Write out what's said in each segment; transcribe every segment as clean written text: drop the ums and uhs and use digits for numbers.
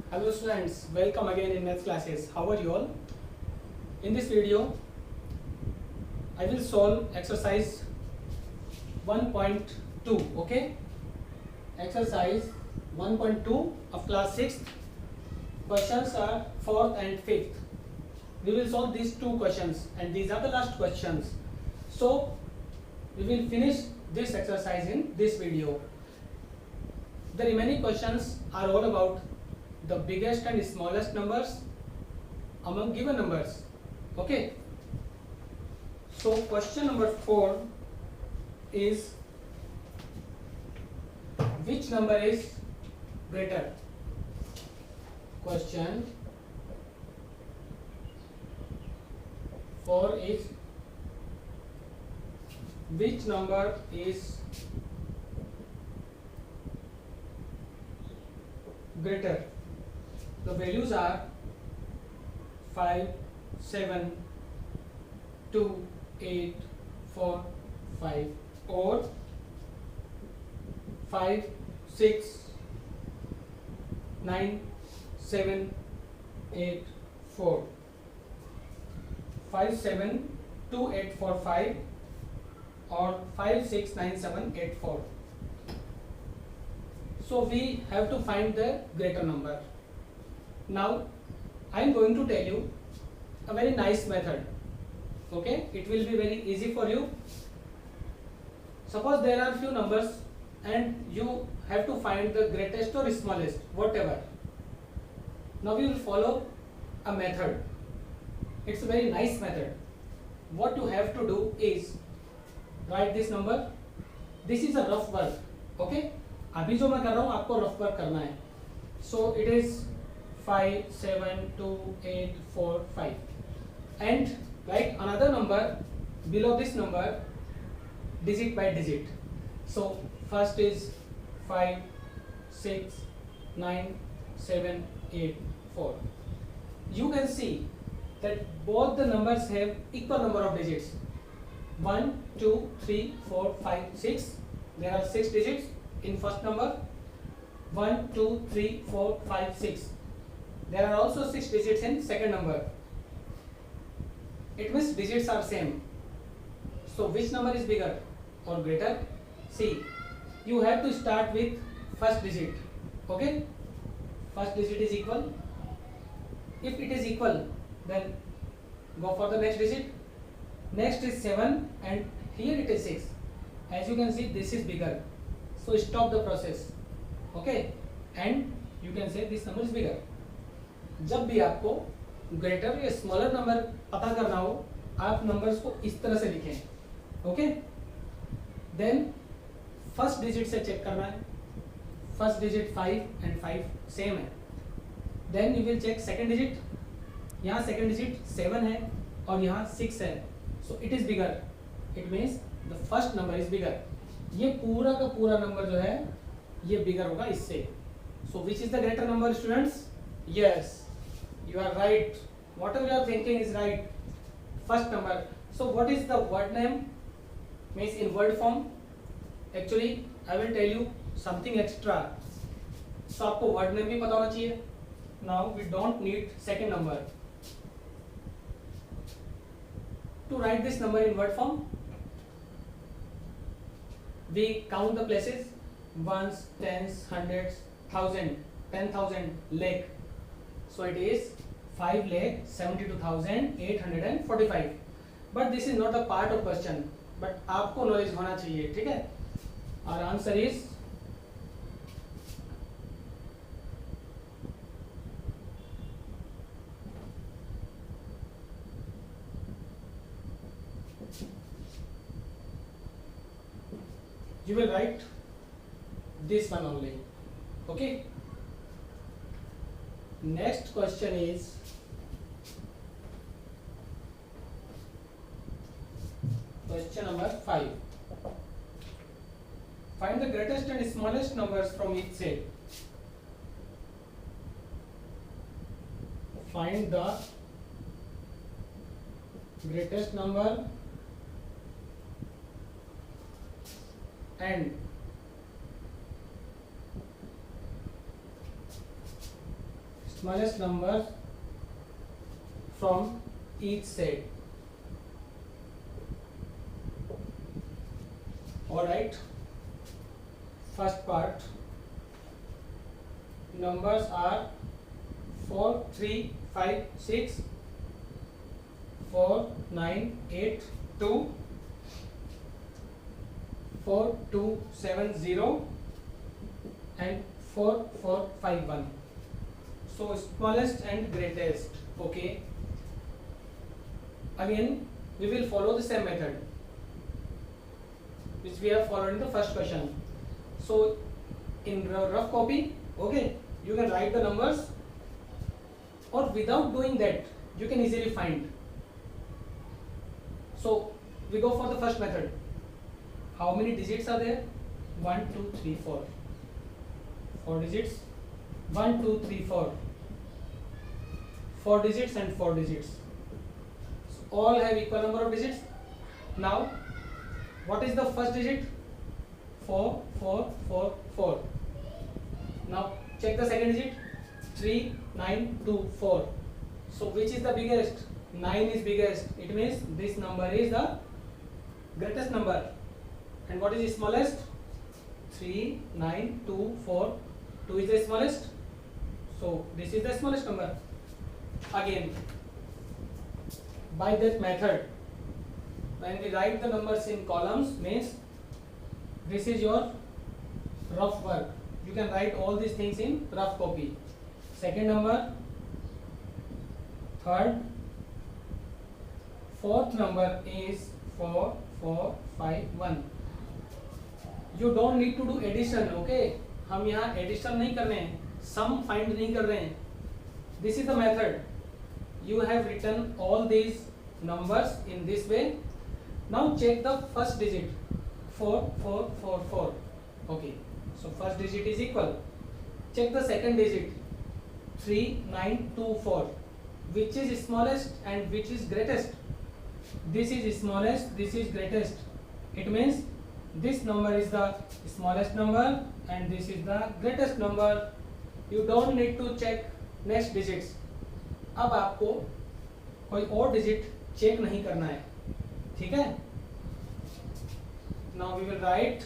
Hello students, welcome again in maths classes. How are you all? In this video, I will solve exercise 1.2. Okay? Exercise 1.2 of class 6th. Questions are 4th and 5th. We will solve these two questions and these are the last questions. So, we will finish this exercise in this video. The remaining questions are all about the biggest and smallest numbers among given numbers. Okay. So question number 4 is, which number is greater? Question 4 is, which number is greater? The values are 5, 7, 2, 8, 4, 5 or 5, 6, 9, 7, 8, 4. 5, 7, 2, 8, 4, 5 or 5, 6, 9, 7, 8, 4. So we have to find the greater number. Now I am going to tell you a very nice method. Okay, it will be very easy for you. Suppose there are few numbers and you have to find the greatest or smallest, whatever. Now we will follow a method. It's a very nice method. What you have to do is write this number. This is a rough work. Okay, अभी जो मैं कर रहा हूँ आपको rough work करना है. So it is 5, 7, 2, 8, 4, 5 and write another number below this number digit by digit. So first is 5, 6, 9, 7, 8, 4. You can see that both the numbers have equal number of digits. 1, 2, 3, 4, 5, 6. There are 6 digits in first number. 1, 2, 3, 4, 5, 6. There are also 6 digits in second number. It means digits are same. So which number is bigger or greater? See, you have to start with first digit. Okay, first digit is equal. If it is equal, then go for the next digit. Next is 7 and here it is 6. As you can see, this is bigger. So stop the process. Okay, and you can say this number is bigger. जब भी आपको greater या smaller number पता करना हो, आप numbers को इस तरह से लिखें. ओके, देन फर्स्ट डिजिट से चेक करना है. फर्स्ट डिजिट 5 एंड 5 सेम है. Then you will check second digit. यहाँ सेकंड डिजिट 7 है और यहाँ 6 है. So it is bigger. It means the first number is bigger. ये पूरा का पूरा नंबर जो है ये बिगर होगा इससे. So which is the greater number students? Yes, you are right. Whatever you are thinking is right. First number. So what is the word name? Means in word form. Actually I will tell you something extra. So आपको word name भी पता होना चाहिए. Now we don't need second number. To write this number in word form, we count the places. Ones, tens, hundreds, thousand, 10,000, lakh. So it is 5,72,845. But this is not a part of question. But आपको knowledge होना चाहिए, ठीक है? Our answer is you will write this one only. Okay. Next question is, question number 5. Find the greatest and smallest numbers from each set. Find the greatest number and smallest number from each set. Alright, first part, numbers are 4, 3, 5, 6, 4, 9, 8, 2, 4, 2, 7, 0 and 4, 4, 5, 1. So smallest and greatest. Okay, again we will follow the same method which we have followed in the first question. So in rough copy, okay, you can write the numbers, or without doing that you can easily find. So we go for the first method. How many digits are there? 1, 2, 3, 4. 4 digits. 1, 2, 3, 4. 4 digits and 4 digits. So all have equal number of digits. Now, what is the first digit? 4, 4, 4, 4. Now check the second digit. 3, 9, 2, 4. So which is the biggest? 9 is biggest. It means this number is the greatest number. And what is the smallest? 3, 9, 2, 4. 2 is the smallest. So this is the smallest number. Again, by that method, when we write the numbers in columns, means this is your rough work. You can write all these things in rough copy. Second number, third, fourth number is 4, 4, 5, 1. You don't need to do addition, okay? हम यहाँ addition नहीं कर रहे हैं, sum find नहीं कर रहे हैं. This is the method. You have written all these numbers in this way. Now check the first digit. 4, 4, 4, 4. Okay. So first digit is equal. Check the second digit. 3, 9, 2, 4. Which is smallest and which is greatest? This is smallest, this is greatest. It means this number is the smallest number and this is the greatest number. You don't need to check next digits. अब आपको कोई और digit check नहीं करना है, ठीक है? Now we will write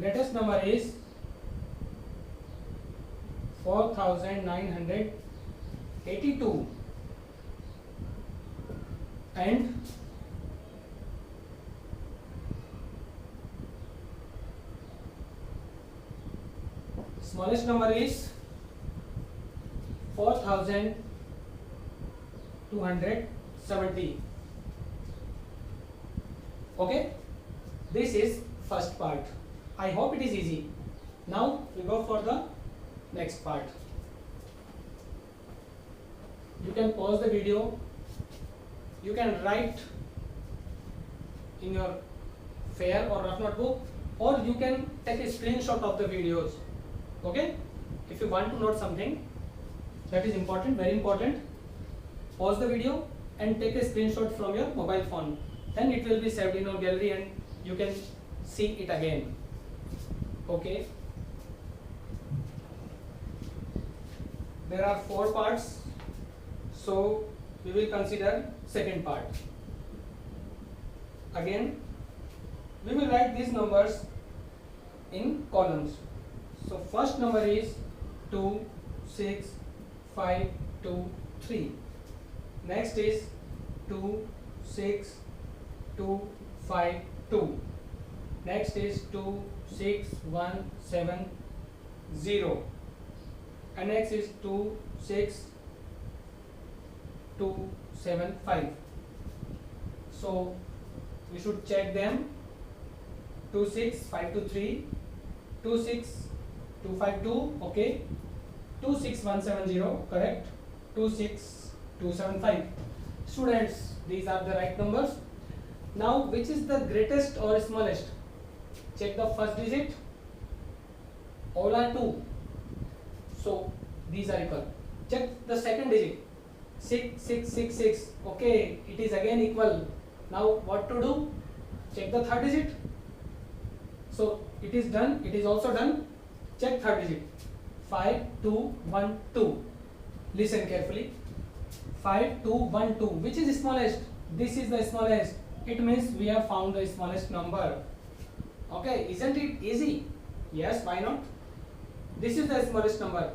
greatest number is 4982 and smallest number is 4270. Okay, this is first part. I hope it is easy. Now we go for the next part. You can pause the video. You can write in your fair or rough notebook, or you can take a screenshot of the videos. Okay, if you want to note something that is important, very important, pause the video and take a screenshot from your mobile phone. Then it will be saved in your gallery and you can see it again. Okay, there are 4 parts, so we will consider second part. Again, we will write these numbers in columns. So first number is 2, 6, 5, 2, 3. Next is 2, 6, 2, 5, 2. Next is 2, 6, 1, 7, 0. And next is 2, 6, 2, 7, 5. So we should check them. 2, 6, 5, 2, 3. 2, 6, 2, 5, 2. Okay. 2, 6, 1, 7, 0. Correct. 2, 6, 2, 7, 5. Students, these are the right numbers. Now, which is the greatest or smallest? Check the first digit. All are 2. So these are equal. Check the second digit. 6, 6, 6, 6. Okay, it is again equal. Now what to do? Check the third digit. So it is done, it is also done. Check third digit. 5 2 1 2. Listen carefully. 5 2 1 2. Which is smallest? This is the smallest. It means we have found the smallest number. Okay, isn't it easy? Yes, why not? This is the smallest number.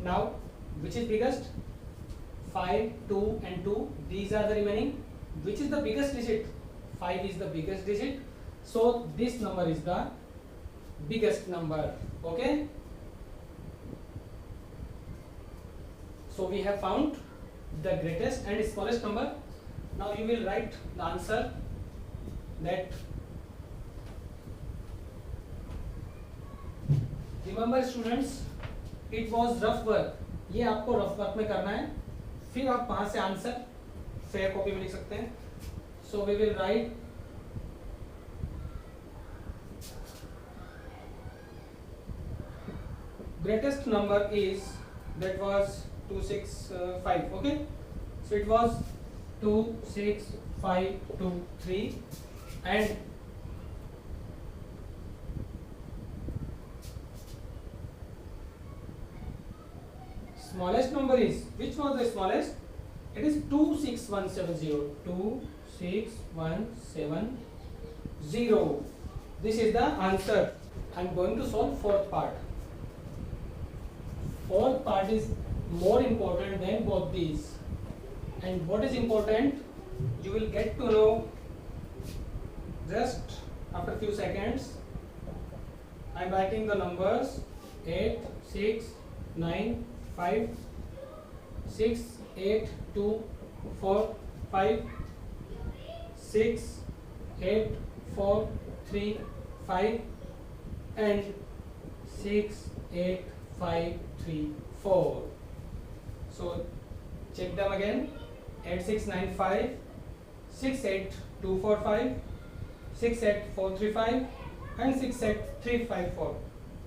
Now which is biggest? 5 2 and 2. These are the remaining. Which is the biggest digit? 5 is the biggest digit. So this number is the biggest number. Okay, so we have found the greatest and smallest number. Now you will write the answer that, remember students, it was rough work. ये आपको rough work में करना है, फिर आप वहां से answer fair copy में लिख सकते हैं. So we will write greatest number is, that was 265. Okay, so it was 26523 and smallest number is, which was the smallest? It is 26170. 26170. This is the answer. I am going to solve fourth part. Fourth part is more important than both these. And what is important, you will get to know just after few seconds. I am writing the numbers 8 6 9 5 6 8 2 4 5 6 8 4 3 5 and 6 8 5 3 4. So check them again. 8695 68245 68435 and 68354.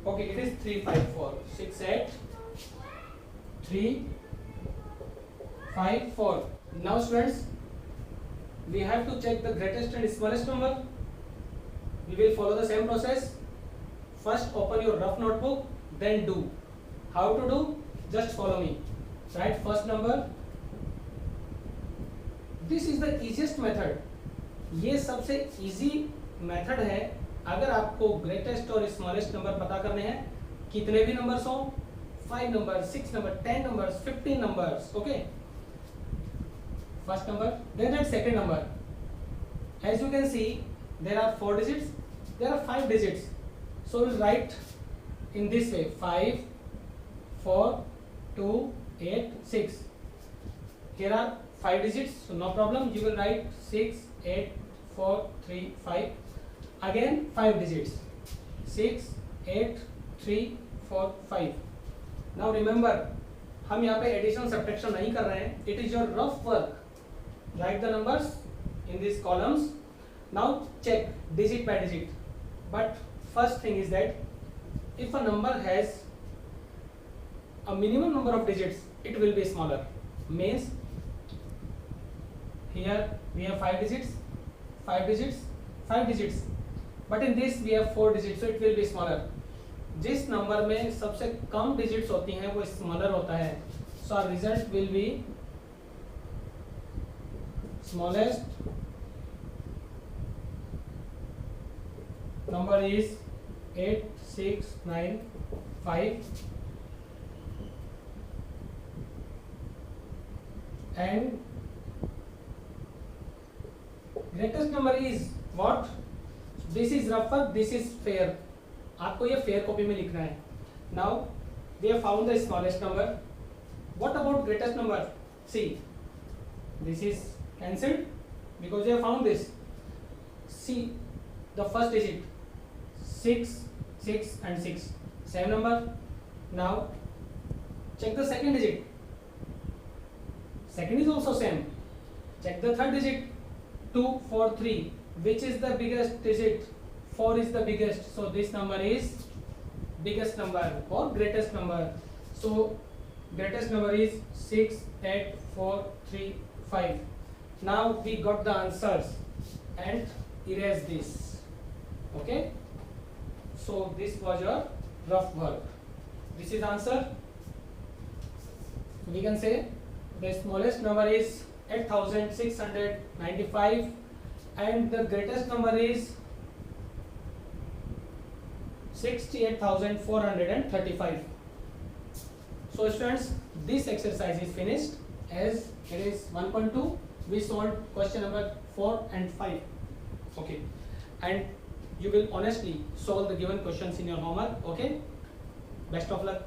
Okay, it is 354. 68354. Now students, we have to check the greatest and smallest number. We will follow the same process. First open your rough notebook, then do. How to do? Just follow me. Write first number. This is the easiest method. ये सबसे easy method है. अगर आपको greatest और smallest number पता करने हैं, कितने भी numbers हो, 5 numbers, 6 numbers, 10 numbers, 15 numbers. Okay. First number. Then at second number. As you can see, there are 4 digits. There are 5 digits. So we'll write in this way: 5 4 2 8 6. Here are 5 digits, so no problem. You will write 6 8 4 3 5. Again 5 digits: 6 8 3 4 5. Now remember, हम यहाँ पे addition subtraction नहीं कर रहे हैं. It is your rough work. Write the numbers in these columns. Now check digit by digit. But first thing is that if a number has a minimum number of digits, it will be smaller. Means here we have 5 digits, 5 digits, 5 digits. But in this we have 4 digits, so it will be smaller. जिस number में सबसे कम digits होती हैं वो smaller होता है. So our result will be smallest number is 8695 and greatest number is what? This is rough work, this is fair. आपको ये फेयर कॉपी में लिखना है. Now we have found the smallest number. What about greatest number? See, this is cancelled because we have found this. See the first digit, 6 6 and 6, same number. Now check the second digit. Second is also same. Check the third digit, 2 4 3. Which is the biggest digit? 4 is the biggest, so this number is biggest number or greatest number. So greatest number is 6 8 4 3 5. Now we got the answers. and erase this. Okay, so this was your rough work. This is answer. We can say the smallest number is 8695 and the greatest number is 68,435. So students, this exercise is finished. As it is 1.2, we solved question number 4 and 5. Okay, and you will honestly solve the given questions in your homework. Okay, best of luck.